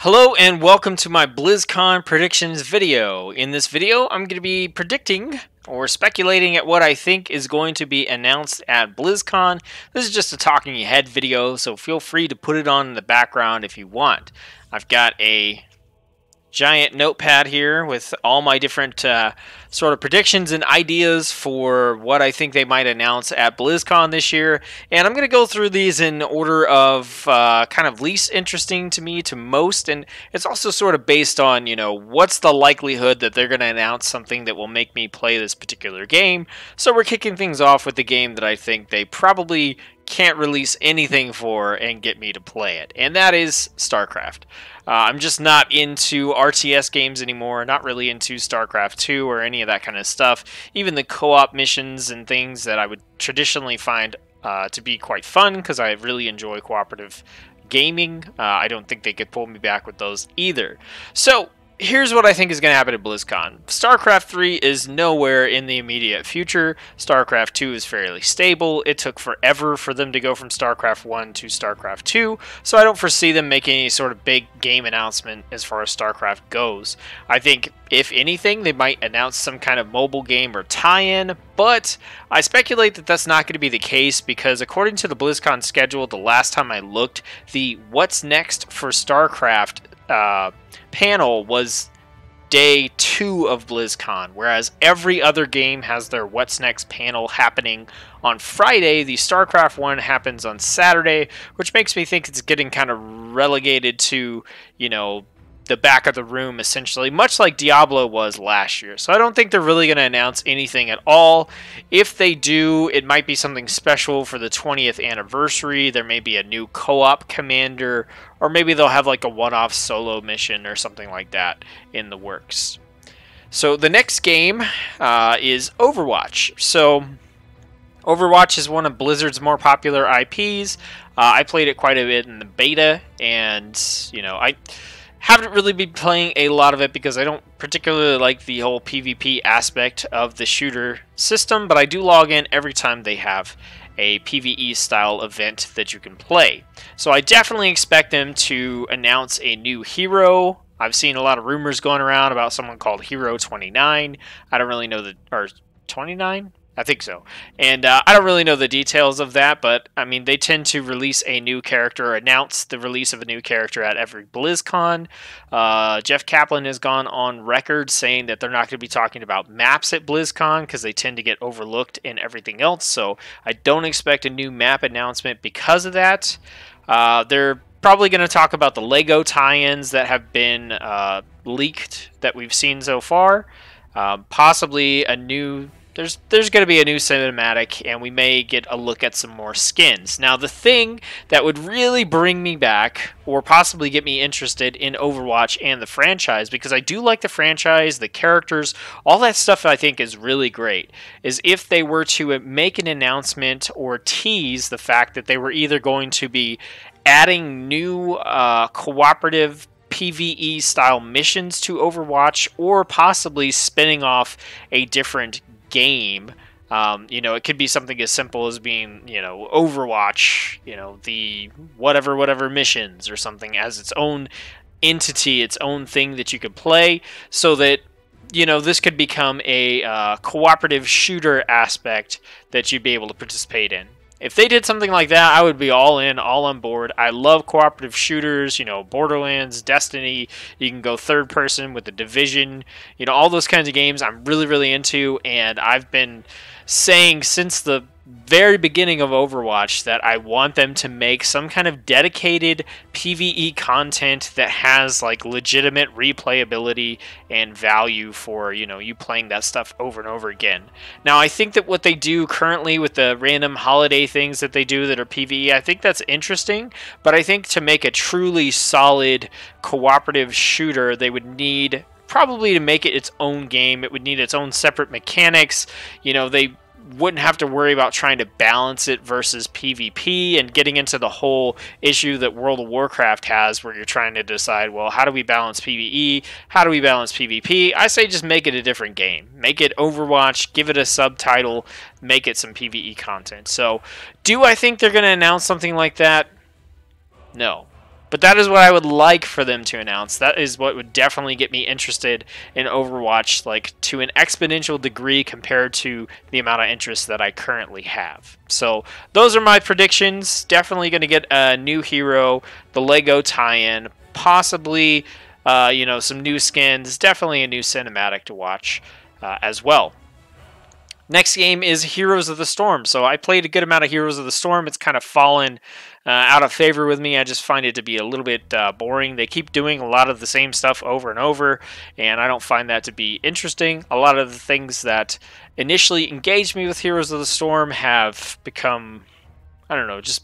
Hello and welcome to my BlizzCon predictions video. In this video, I'm going to be predicting or speculating at what I think is going to be announced at BlizzCon. This is just a talking head video, so feel free to put it on in the background if you want. I've got a giant notepad here with all my different sort of predictions and ideas for what I think they might announce at BlizzCon this year, and I'm going to go through these in order of kind of least interesting to me to most, and it's also sort of based on, you know, what's the likelihood that they're going to announce something that will make me play this particular game. So we're kicking things off with the game that I think they probably can't release anything for and get me to play it, and that is Starcraft. I'm just not into RTS games anymore, not really into Starcraft 2 or any of that kind of stuff. Even the co-op missions and things that I would traditionally find to be quite fun, because I really enjoy cooperative gaming, I don't think they could pull me back with those either. So here's what I think is going to happen at BlizzCon. StarCraft 3 is nowhere in the immediate future. StarCraft 2 is fairly stable. It took forever for them to go from StarCraft 1 to StarCraft 2, so I don't foresee them making any sort of big game announcement as far as StarCraft goes. I think, if anything, they might announce some kind of mobile game or tie-in, but I speculate that that's not going to be the case because according to the BlizzCon schedule, the last time I looked, the What's Next for StarCraft panel was day 2 of BlizzCon, whereas every other game has their What's Next panel happening on Friday. The StarCraft one happens on Saturday, which makes me think it's getting kind of relegated to, you know, the back of the room, essentially, much like Diablo was last year. So I don't think they're really going to announce anything at all. If they do, it might be something special for the 20th anniversary. There may be a new co-op commander, or maybe they'll have like a one-off solo mission or something like that in the works. So the next game is Overwatch. So Overwatch is one of Blizzard's more popular IPs. I played it quite a bit in the beta, and you know, I haven't really been playing a lot of it because I don't particularly like the whole PvP aspect of the shooter system, but I do log in every time they have a PvE style event that you can play. So I definitely expect them to announce a new hero. I've seen a lot of rumors going around about someone called Hero 29. I don't really know or 29? I think so. And I don't really know the details of that, but I mean, they tend to release a new character, announce the release of a new character at every BlizzCon. Jeff Kaplan has gone on record saying that they're not going to be talking about maps at BlizzCon because they tend to get overlooked in everything else. So I don't expect a new map announcement because of that. They're probably going to talk about the Lego tie-ins that have been leaked that we've seen so far. Possibly a new... There's going to be a new cinematic, and we may get a look at some more skins. Now, the thing that would really bring me back, or possibly get me interested in Overwatch and the franchise, because I do like the franchise, the characters, all that stuff I think is really great, is if they were to make an announcement or tease the fact that they were either going to be adding new cooperative PvE style missions to Overwatch, or possibly spinning off a different game. You know, it could be something as simple as being, you know, Overwatch, you know, the whatever missions or something as its own entity, its own thing that you could play, so that, you know, this could become a cooperative shooter aspect that you'd be able to participate in. If they did something like that, I would be all in, all on board. I love cooperative shooters, you know, Borderlands, Destiny. You can go third person with The Division. You know, all those kinds of games I'm really, really into, and I've been saying since the very beginning of Overwatch that I want them to make some kind of dedicated PvE content that has like legitimate replayability and value for, you know, you playing that stuff over and over again. Now, I think that what they do currently with the random holiday things that they do that are PvE, I think that's interesting, but I think to make a truly solid cooperative shooter, they would need probably to make it its own game. It would need its own separate mechanics. You know, they wouldn't have to worry about trying to balance it versus PvP and getting into the whole issue that World of Warcraft has where you're trying to decide, well, how do we balance PvE? How do we balance PvP? I say just make it a different game. Make it Overwatch, give it a subtitle, make it some PvE content. So, do I think they're going to announce something like that? No. But that is what I would like for them to announce. That is what would definitely get me interested in Overwatch, like to an exponential degree compared to the amount of interest that I currently have. So those are my predictions. Definitely going to get a new hero, the Lego tie-in, possibly some new skins, definitely a new cinematic to watch as well. Next game is Heroes of the Storm. So I played a good amount of Heroes of the Storm. It's kind of fallen out of favor with me. I just find it to be a little bit boring. They keep doing a lot of the same stuff over and over, and I don't find that to be interesting. A lot of the things that initially engaged me with Heroes of the Storm have become, I don't know, just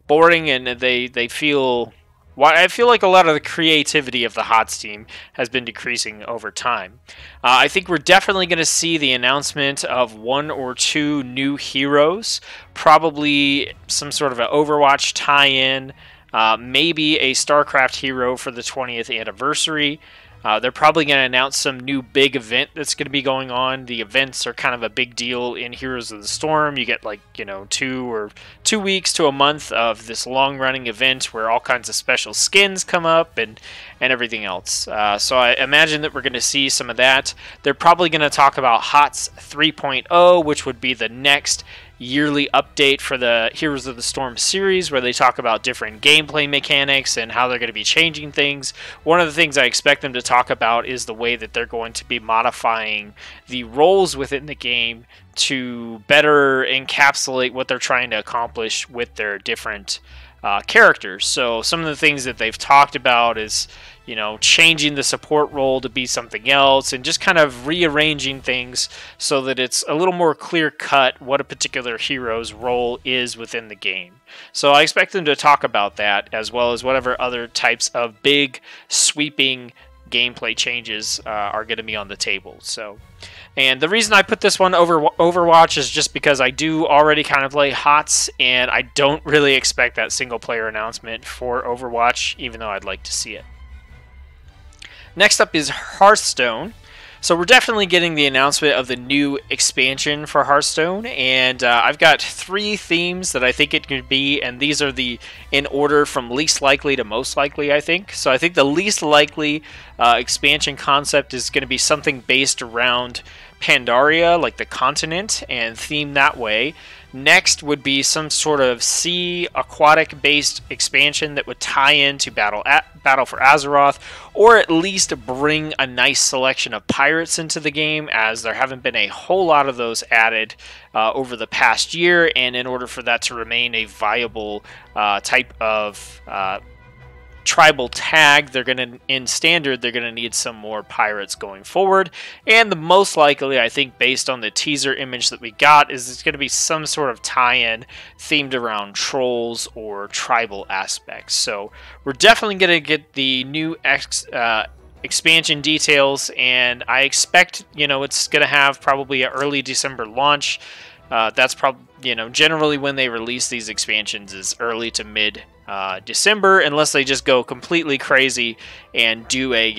boring, and they feel... I feel like a lot of the creativity of the HOTS team has been decreasing over time. I think we're definitely going to see the announcement of 1 or 2 new heroes, probably some sort of an Overwatch tie-in, maybe a Starcraft hero for the 20th anniversary. They're probably going to announce some new big event that's going to be going on. The events are kind of a big deal in Heroes of the Storm. You get 2 weeks to a month of this long-running event where all kinds of special skins come up and everything else. So I imagine that we're going to see some of that. They're probably going to talk about HOTS 3.0, which would be the next yearly update for the Heroes of the Storm series, where they talk about different gameplay mechanics and how they're going to be changing things. One of the things I expect them to talk about is the way that they're going to be modifying the roles within the game to better encapsulate what they're trying to accomplish with their different characters. So some of the things that they've talked about is, changing the support role to be something else and just kind of rearranging things so that it's a little more clear-cut what a particular hero's role is within the game. So I expect them to talk about that, as well as whatever other types of big, sweeping gameplay changes are going to be on the table. And the reason I put this one over Overwatch is just because I do already kind of play HOTS, and I don't really expect that single-player announcement for Overwatch, even though I'd like to see it. Next up is Hearthstone. So we're definitely getting the announcement of the new expansion for Hearthstone, and I've got 3 themes that I think it could be, and these are in order from least likely to most likely, I think. So I think the least likely expansion concept is going to be something based around Pandaria, like the continent, and themed that way. Next would be some sort of sea aquatic-based expansion that would tie into Battle for Azeroth, or at least bring a nice selection of pirates into the game, as there haven't been a whole lot of those added over the past year, and in order for that to remain a viable type of tribal tag, in standard they're gonna need some more pirates going forward. And the most likely, I think, based on the teaser image that we got, is it's gonna be some sort of tie-in themed around trolls or tribal aspects. So we're definitely gonna get the new expansion details, and I expect it's gonna have probably an early December launch. That's probably generally when they release these expansions is early to mid December, unless they just go completely crazy and do a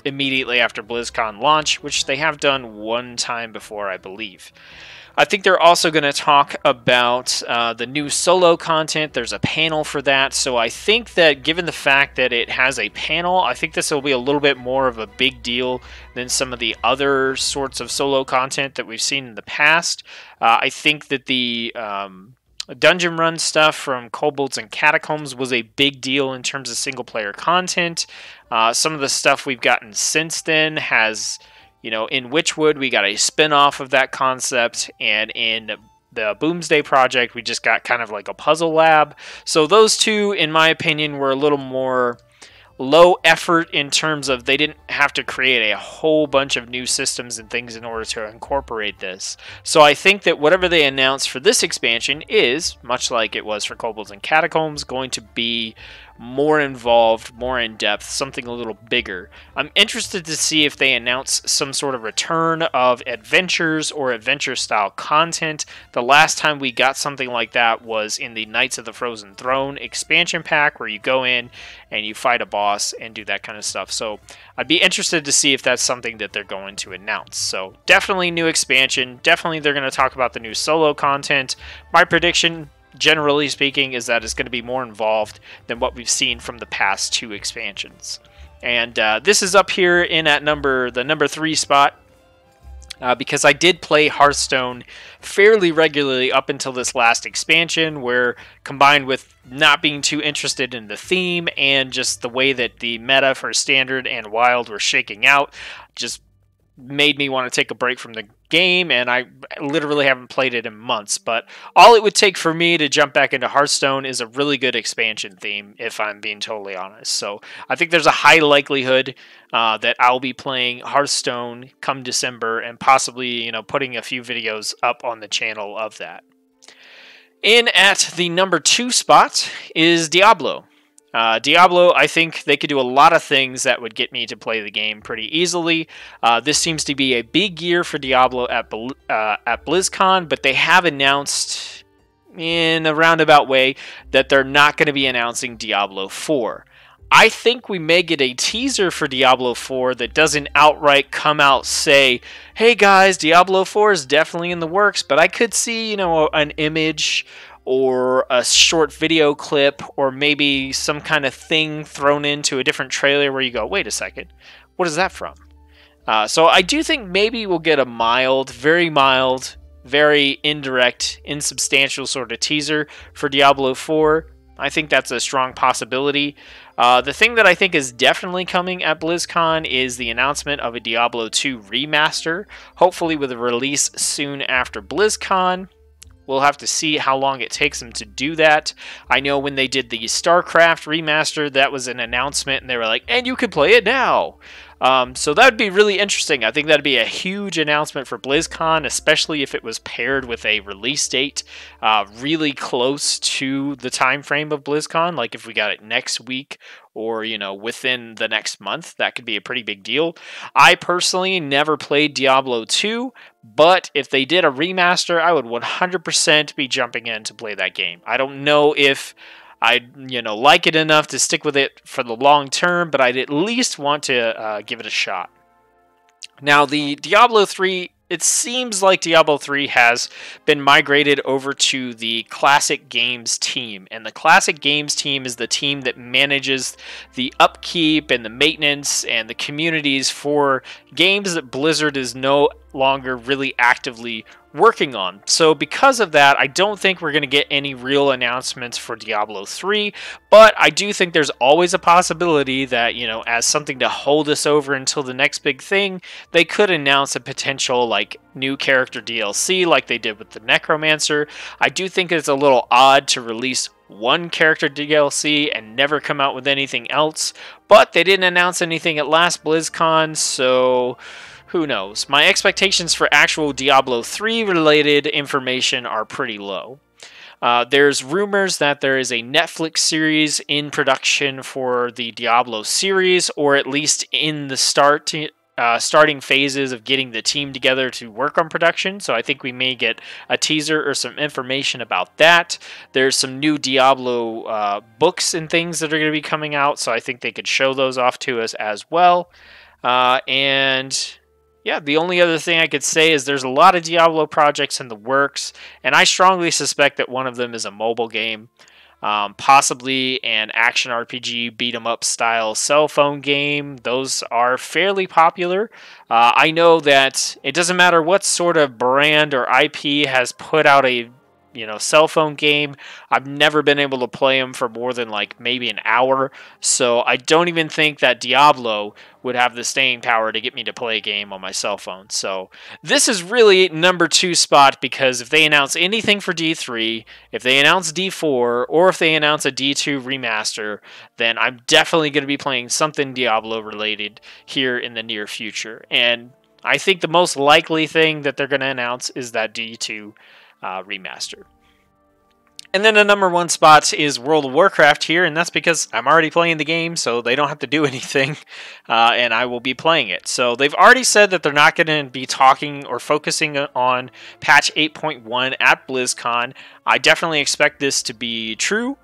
immediately after BlizzCon launch, which they have done one time before, I believe. I think they're also going to talk about the new solo content. There's a panel for that, so I think that given the fact that it has a panel, I think this will be a little bit more of a big deal than some of the other sorts of solo content that we've seen in the past. I think that the dungeon run stuff from Kobolds and Catacombs was a big deal in terms of single-player content. Some of the stuff we've gotten since then has... in Witchwood, we got a spin-off of that concept, and in the Boomsday Project, we just got kind of like a puzzle lab. So those two, in my opinion, were a little more low effort in terms of they didn't have to create a whole bunch of new systems and things in order to incorporate this. So I think that whatever they announce for this expansion is, much like it was for Kobolds and Catacombs, going to be more involved, more in-depth, something a little bigger. I'm interested to see if they announce some sort of return of adventures or adventure-style content. The last time we got something like that was in the Knights of the Frozen Throne expansion pack, where you go in and you fight a boss and do that kind of stuff. So I'd be interested to see if that's something that they're going to announce. So definitely new expansion. Definitely they're going to talk about the new solo content. My prediction, generally speaking, is that it's going to be more involved than what we've seen from the past 2 expansions. And this is up here in at the number 3 spot. Because I did play Hearthstone fairly regularly up until this last expansion, where combined with not being too interested in the theme and just the way that the meta for Standard and Wild were shaking out, just made me want to take a break from the game, and I literally haven't played it in months. But all it would take for me to jump back into Hearthstone is a really good expansion theme, if I'm being totally honest. So I think there's a high likelihood that I'll be playing Hearthstone come December, and possibly, putting a few videos up on the channel of that. In at the number 2 spot is Diablo. Diablo, I think they could do a lot of things that would get me to play the game pretty easily. This seems to be a big year for Diablo at BlizzCon, but they have announced in a roundabout way that they're not going to be announcing Diablo 4. I think we may get a teaser for Diablo 4 that doesn't outright come out say, hey guys, Diablo 4 is definitely in the works, but I could see, an image or a short video clip, or maybe some kind of thing thrown into a different trailer where you go, wait a second, what is that from? So I do think maybe we'll get a mild, very indirect, insubstantial sort of teaser for Diablo 4. I think that's a strong possibility. The thing that I think is definitely coming at BlizzCon is the announcement of a Diablo 2 remaster, hopefully with a release soon after BlizzCon. We'll have to see how long it takes them to do that. I know when they did the Starcraft remaster, that was an announcement, and they were like, and you can play it now. So that would be really interesting. I think that would be a huge announcement for BlizzCon, especially if it was paired with a release date really close to the time frame of BlizzCon. Like if we got it next week or, within the next month, that could be a pretty big deal. I personally never played Diablo 2, but if they did a remaster, I would 100% be jumping in to play that game. I don't know if I'd like it enough to stick with it for the long term, but I'd at least want to give it a shot. Now, the Diablo 3, it seems like Diablo 3 has been migrated over to the Classic Games team, and the Classic Games team is the team that manages the upkeep and the maintenance and the communities for games that Blizzard is no longer really actively working on. So because of that, I don't think we're going to get any real announcements for Diablo 3, but I do think there's always a possibility that, as something to hold us over until the next big thing, they could announce a potential new character DLC like they did with the Necromancer. I do think it's a little odd to release one character DLC and never come out with anything else, but they didn't announce anything at last BlizzCon, so who knows? My expectations for actual Diablo 3 related information are pretty low. There's rumors that there is a Netflix series in production for the Diablo series, or at least in the starting phases of getting the team together to work on production. So I think we may get a teaser or some information about that. There's some new Diablo books and things that are going to be coming out, so I think they could show those off to us as well. Yeah, the only other thing I could say is there's a lot of Diablo projects in the works, and I strongly suspect that one of them is a mobile game, possibly an action RPG beat-em-up style cell phone game. Those are fairly popular. I know that it doesn't matter what sort of brand or IP has put out a cell phone game. I've never been able to play them for more than maybe an hour, so I don't even think that Diablo would have the staying power to get me to play a game on my cell phone. So this is really number 2 spot, because if they announce anything for D3, if they announce D4, or if they announce a D2 remaster, then I'm definitely going to be playing something Diablo related here in the near future. And I think the most likely thing that they're going to announce is that D2 remaster. And then the number 1 spot is World of Warcraft here, and that's because I'm already playing the game, so they don't have to do anything, and I will be playing it. So they've already said that they're not going to be talking or focusing on patch 8.1 at BlizzCon. I definitely expect this to be true.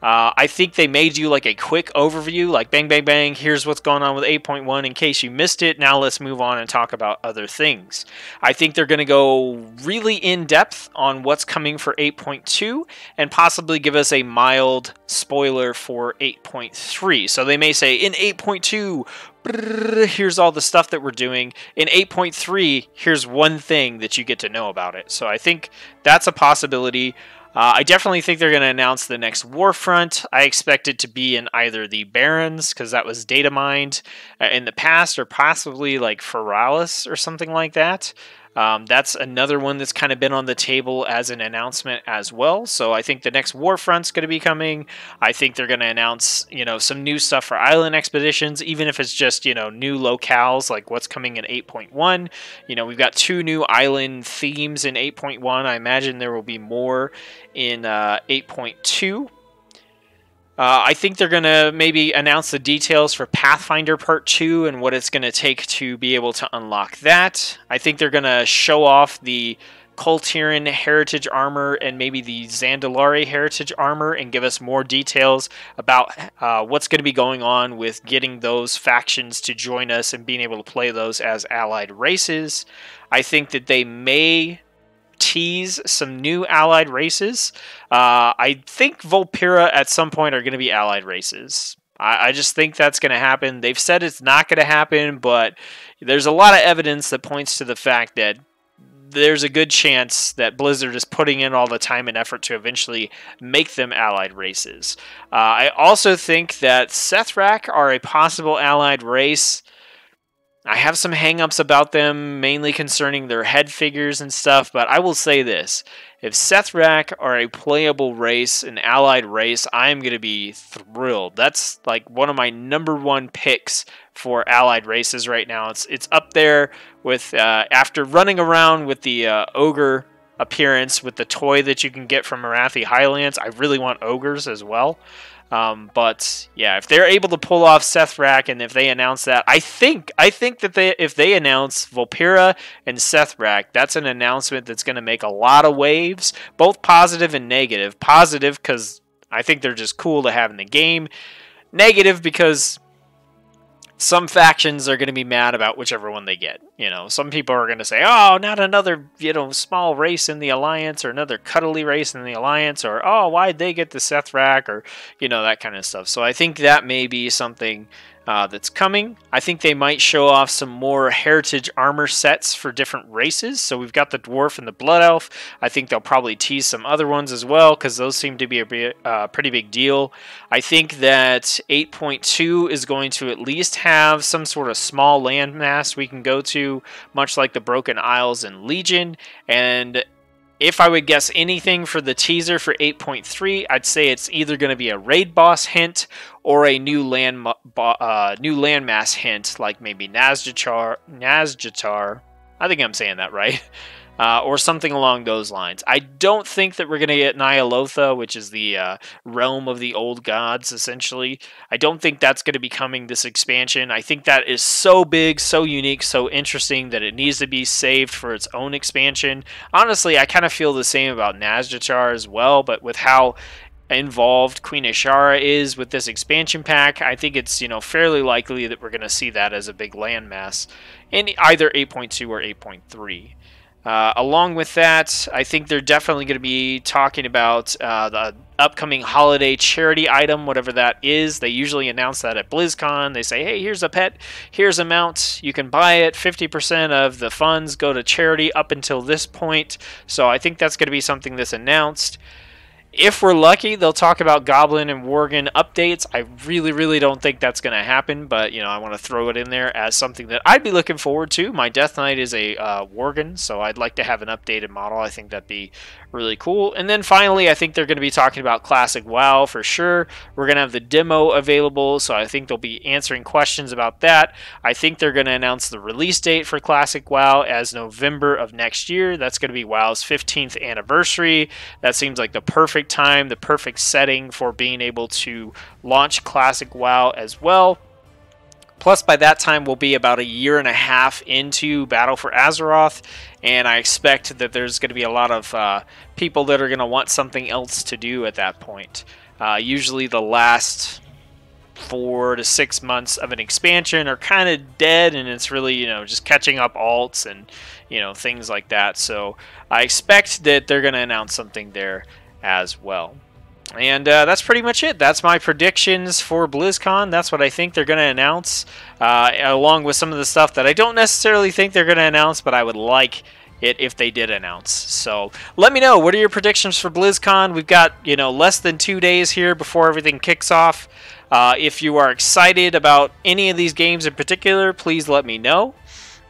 I think they may do like a quick overview, like bang, bang, bang, here's what's going on with 8.1 in case you missed it. Now let's move on and talk about other things. I think they're going to go really in depth on what's coming for 8.2 and possibly give us a mild spoiler for 8.3. So they may say in 8.2, here's all the stuff that we're doing. In 8.3, here's one thing that you get to know about it. So I think that's a possibility. I definitely think they're going to announce the next Warfront. I expect it to be in either the Barrens, because that was data mined in the past, or possibly like Feralis or something like that. That's another one that's kind of been on the table as an announcement as well. So I think the next Warfront's going to be coming. I think they're going to announce, some new stuff for island expeditions, even if it's just, new locales, like what's coming in 8.1. We've got 2 new island themes in 8.1. I imagine there will be more in 8.2. I think they're going to maybe announce the details for Pathfinder Part 2 and what it's going to take to be able to unlock that. I think they're going to show off the Kultiran Heritage Armor and maybe the Zandalari Heritage Armor and give us more details about what's going to be going on with getting those factions to join us and being able to play those as allied races. I think that they may tease some new allied races. I think Vulpera at some point are going to be allied races. I just think that's going to happen. They've said it's not going to happen, but there's a lot of evidence that points to the fact that there's a good chance that Blizzard is putting in all the time and effort to eventually make them allied races. I also think that Sethrak are a possible allied race. I have some hang-ups about them, mainly concerning their head figures and stuff, but I will say this. If Sethrak are a playable race, an allied race, I am going to be thrilled. That's like one of my #1 picks for allied races right now. It's up there with, after running around with the ogre appearance with the toy that you can get from Marathi Highlands, I really want ogres as well. But yeah, if they're able to pull off Sethrak, and if they announce that, I think that if they announce Vulpera and Sethrak, that's an announcement that's going to make a lot of waves, both positive and negative. Positive because I think they're just cool to have in the game. Negative because some factions are going to be mad about whichever one they get. Some people are going to say, oh, not another, small race in the Alliance, or another cuddly race in the Alliance, or, oh, why'd they get the Sethrak, or, that kind of stuff. So I think that may be something that's coming. I think they might show off some more heritage armor sets for different races. So we've got the Dwarf and the Blood Elf. I think they'll probably tease some other ones as well, because those seem to be a pretty big deal. I think that 8.2 is going to at least have some sort of small landmass we can go to, much like the Broken Isles in Legion. And if I would guess anything for the teaser for 8.3, I'd say it's either going to be a raid boss hint or a new landmass hint, like maybe Nazjatar. I think I'm saying that right. Or something along those lines. I don't think that we're going to get Nyalotha, which is the realm of the old gods, essentially. I don't think that's going to be coming this expansion. I think that is so big, so unique, so interesting that it needs to be saved for its own expansion. Honestly, I kind of feel the same about Nazjatar as well, but with how involved Queen Ashara is with this expansion pack, I think it's fairly likely that we're going to see that as a big landmass in either 8.2 or 8.3. Along with that, I think they're definitely going to be talking about the upcoming holiday charity item, whatever that is. They usually announce that at BlizzCon. They say, hey, here's a pet, here's a mount, you can buy it, 50% of the funds go to charity up until this point. So I think that's going to be something that's announced. If we're lucky, they'll talk about Goblin and Worgen updates. I really, really don't think that's going to happen, but, I want to throw it in there as something that I'd be looking forward to. My Death Knight is a Worgen, so I'd like to have an updated model. I think that'd be really cool. And then finally, I think they're going to be talking about Classic WoW for sure. We're going to have the demo available, so I think they'll be answering questions about that. I think they're going to announce the release date for Classic WoW as November of next year. That's going to be WoW's 15th anniversary. That seems like the perfect time, the perfect setting for being able to launch Classic WoW as well. Plus, by that time, we'll be about 1.5 years into Battle for Azeroth, and I expect that there's going to be a lot of people that are going to want something else to do at that point. Usually the last 4 to 6 months of an expansion are kind of dead, and it's really, just catching up alts and, things like that. So I expect that they're going to announce something there as well. And that's pretty much it. That's my predictions for BlizzCon. That's what I think they're going to announce, along with some of the stuff that I don't necessarily think they're going to announce, but I would like it if they did announce. So let me know, what are your predictions for BlizzCon? We've got, less than 2 days here before everything kicks off. If you are excited about any of these games in particular, please let me know.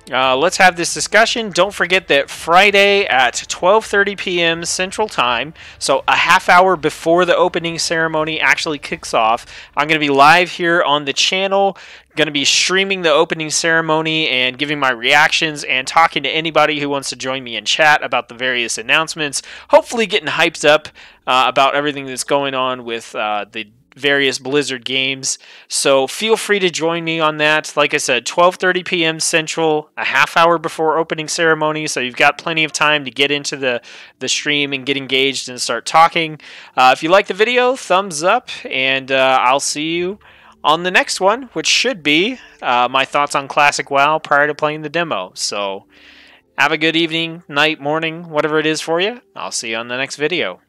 Let's have this discussion. Don't forget that Friday at 12:30 p.m. Central Time, so a half hour before the opening ceremony actually kicks off, I'm going to be live here on the channel, going to be streaming the opening ceremony and giving my reactions and talking to anybody who wants to join me in chat about the various announcements, hopefully getting hyped up about everything that's going on with the various Blizzard games. So feel free to join me on that. Like I said, 12:30 p.m. Central, a half hour before opening ceremony, so you've got plenty of time to get into the stream and get engaged and start talking. If you like the video, thumbs up, and I'll see you on the next one, which should be my thoughts on Classic WoW prior to playing the demo. So have a good evening, night, morning, whatever it is for you. I'll see you on the next video.